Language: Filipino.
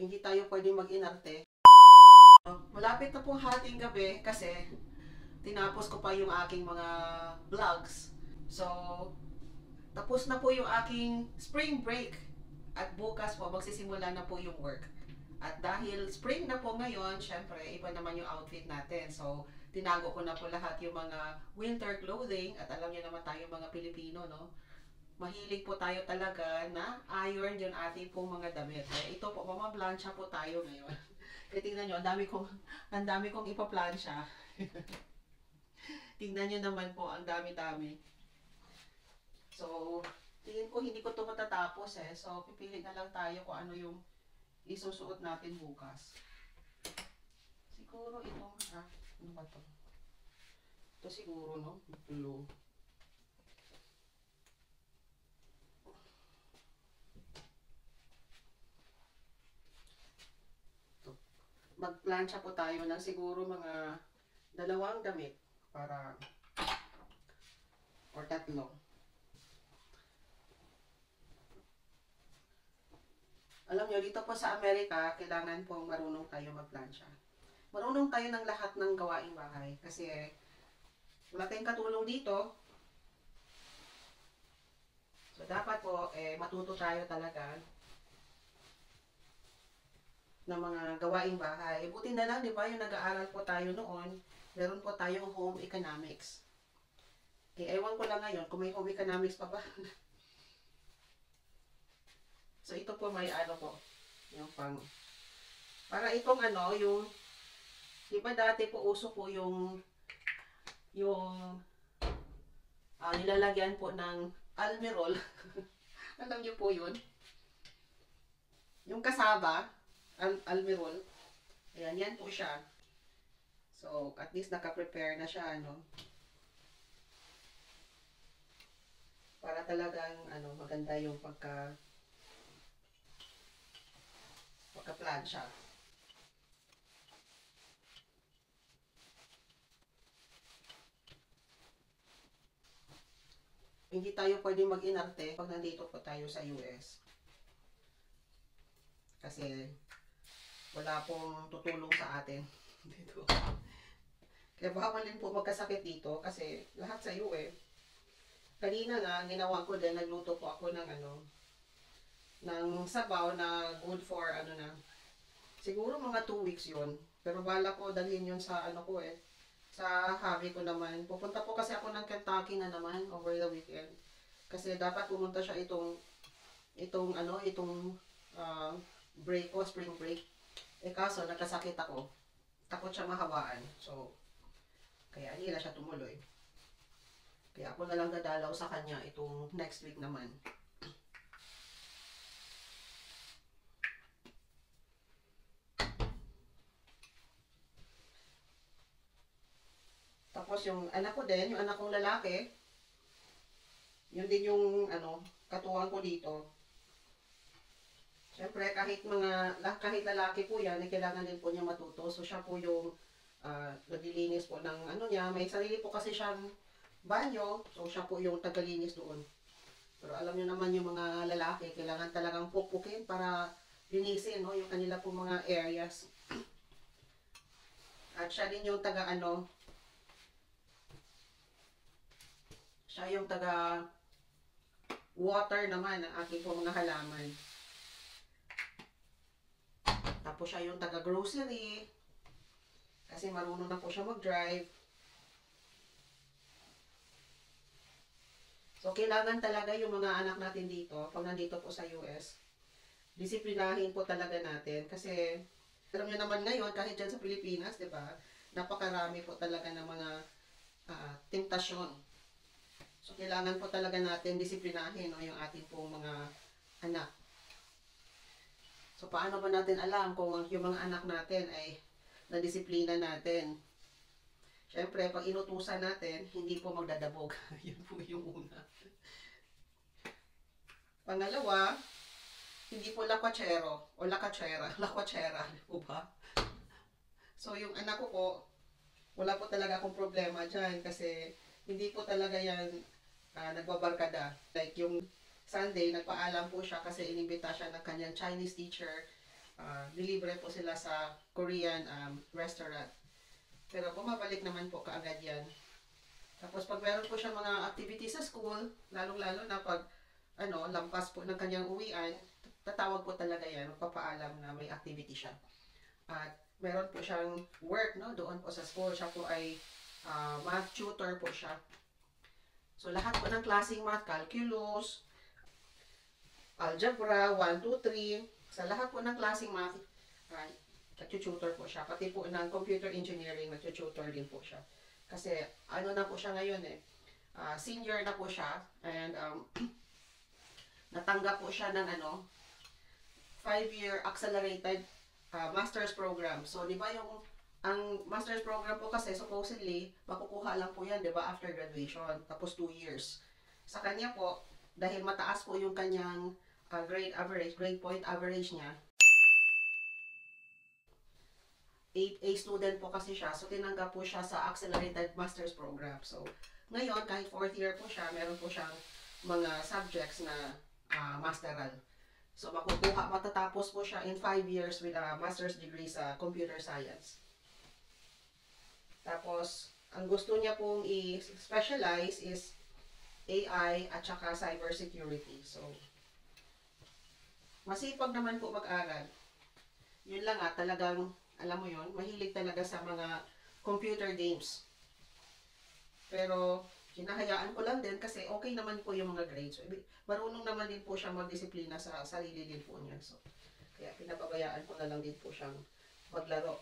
Hindi tayo pwedeng mag-inarte. Malapit na pong hating gabi kasi tinapos ko pa yung aking mga vlogs. So, tapos na po yung aking spring break. At bukas po, magsisimula na po yung work. At dahil spring na po ngayon, syempre, iba naman yung outfit natin. So, tinago ko na po lahat yung mga winter clothing. At alam niyo naman tayo mga Pilipino, no? Mahilig po tayo talaga na iron yung ating pong mga damit. Kaya ito po, mamablansya po tayo ngayon. Kaya tingnan nyo, ang dami kong ipaplansya. Tingnan nyo naman po, ang dami-dami. So, tingin ko hindi ko ito matatapos eh. So, pipili na lang tayo kung ano yung isusuot natin bukas. Siguro itong, ano ba ito? Ito siguro, no? Blue. Magplansya po tayo ng siguro mga 2 damit para or 3. Alam nyo, dito po sa Amerika, kailangan pong marunong tayo magplansya. Marunong tayo ng lahat ng gawaing bahay kasi wala tayong katulong dito. So dapat po matuto tayo talaga ng mga gawaing bahay. Buti na lang, di ba, yung nag-aaral po tayo noon, meron po tayong home economics. Ewan ko lang ngayon kung may home economics pa ba. So ito po may ano po, yung para itong ano, yung, di ba dati po uso po yung nilalagyan po ng almirol. Alam niyo po yun? Yung kasaba, almirol. Ayan, yan po siya. So, at least naka-prepare na siya, ano. Para talagang, maganda yung pagka-plansya. Hindi tayo pwedeng mag-inarte pag nandito po tayo sa US. Kasi, wala pong tutulong sa atin dito. Kaya bawal din po magkasakit dito kasi lahat sa iyo eh. Kanina nga, ginawa ko din, nagluto po ako ng ng sabaw na good for siguro mga 2 weeks yun. Pero bala ko dalhin yun sa ko sa hobby ko naman. Pupunta po kasi ako ng Kentucky na naman over the weekend. Kasi dapat pumunta siya itong break ko, spring break. Kaso nagkasakit ako. Takot siya mahawaan. So, kaya hindi na siya tumuloy. Kaya ako na lang dadalaw sa kanya itong next week naman. Tapos yung anak ko din, yung anak kong lalaki, yun din yung katuwang ko dito. Siyempre, kahit lalaki po yan, kailangan din po niya matuto. So, siya po yung naglilinis po ng niya. May sarili po kasi siyang banyo. So, siya po yung tagalinis doon. Pero alam niyo naman yung mga lalaki, kailangan talagang pupukin para linisin, no? Yung kanila po mga areas. At siya din yung siya yung water naman ng aking po mga halaman. Tapos siya yung taga-grocery. Kasi marunong na po siya mag-drive. So, kailangan talaga yung mga anak natin dito, pag nandito po sa US, disiplinahin po talaga natin. Kasi, alam niyo naman ngayon, kahit dyan sa Pilipinas, di ba, napakarami po talaga ng mga temptasyon. So, kailangan po talaga natin disiplinahin yung ating pong mga anak. So, paano ba natin alam kung yung mga anak natin ay nadisiplina natin? Siyempre, pag inutusan natin, hindi po magdadabog. Yun po yung una. Pangalawa, hindi po lakwachero o lakatsera. Lakwachera, po ba? So, yung anak ko po, wala po talaga akong problema dyan kasi hindi po talaga yan nagbabarkada. Like yung Sunday, nagpaalam po siya kasi inimbita siya ng kanyang Chinese teacher Delivery po sila sa Korean restaurant. Pero bumabalik naman po kaagad yan. Tapos pag meron po siya mga activities sa school, lalong-lalo na pag lampas po ng kanyang uwian, tatawag po talaga yan, magpapaalam na may activity siya. At meron po siyang work, no, doon po sa school. Siya po ay math tutor po siya. So lahat po ng klaseng math, calculus, algebra, 1, 2, 3, sa lahat po ng klaseng math, nag-tutor po siya. Pati po ng computer engineering, nag-tutor din po siya. Kasi na po siya ngayon senior na po siya, and natanggap po siya ng 5-year accelerated master's program. So, di ba ang master's program po kasi supposedly makukuha lang po yan, di ba, after graduation, tapos 2 years. Sa kanya po, dahil mataas po yung kanyang grade point average niya, 8A student po kasi siya, so tinanggap po siya sa accelerated master's program. So, ngayon, kahit 4th year po siya, meron po siyang mga subjects na masteral. So, matatapos po siya in 5 years with a master's degree sa computer science. Tapos, ang gusto niya pong i-specialize is AI at saka cybersecurity. So, masipag naman po mag-aral. Yun lang talagang, alam mo yun, mahilig talaga sa mga computer games. Pero, hinahayaan ko lang din kasi okay naman po yung mga grades. So, marunong naman din po siyang magdisiplina sa sarili din po niya. So, kaya pinapabayaan ko na lang din po siyang maglaro.